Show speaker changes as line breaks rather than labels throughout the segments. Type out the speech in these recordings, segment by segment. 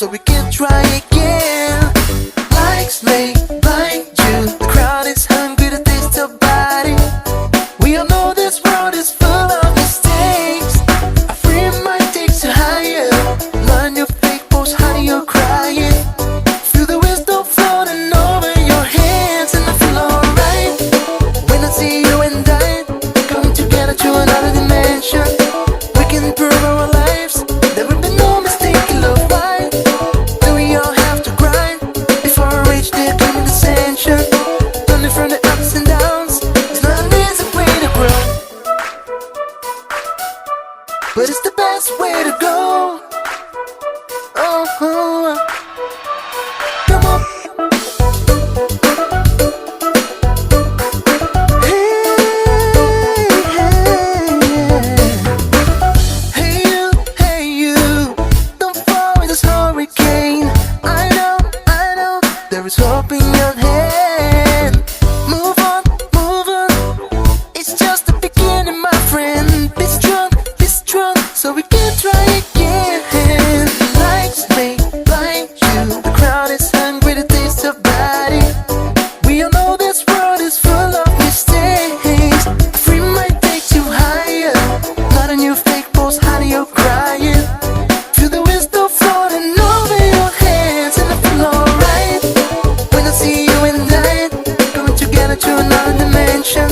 so we can try again. Likes may blind you, the crowd is hungry to taste your body. We all know this world is full of mistakes. A free mind takes you higher. Learn your fake pose, honey, you're crying. Feel the wisdom floating over your hands, and I feel alright when I see you and I coming together to another dimension. We can prove our lives. There will be no mistake in love. Why do we all have to grind before we reach the coming ascension? Learning from the ups and downs, it's not an easy way to grow, but it's the best way to go. Oh, come on. Hey you, don't fall in this hurricane. I know, there is hope in your hand. Move on, it's just the beginning, my friend. Be strong, so we can try again. Lights may blind you, the crowd is hungry to taste your body. We all know this world is full of mistakes. A free mind takes you higher. Not a new fake pose, honey, you're crying. Feel the wisdom floating over your hands, and I feel alright when I see you and I coming together to another dimension.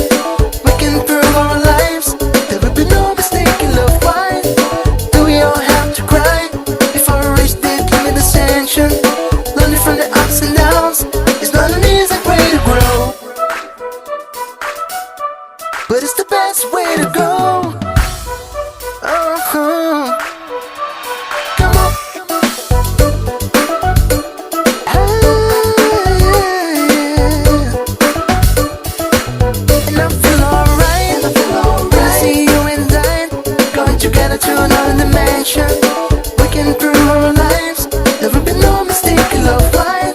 We can prove our lives. There will be no mistake in love. Why do we all have to cry before we reach the limit ascension? Learning from the ups and downs, it's not an easy way to grow, but it's the best way to go. Oh, come on. And I feel alright when I see you and I going together to another dimension. We can prove our lives. There will be no mistake in love. Why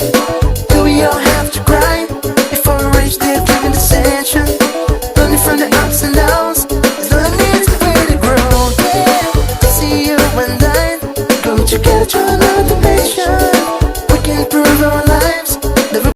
do we all have to cry before we reach the given ascension? Learning from the ups and downs, it's not an easy way to grow. Yeah, to see you and I going together to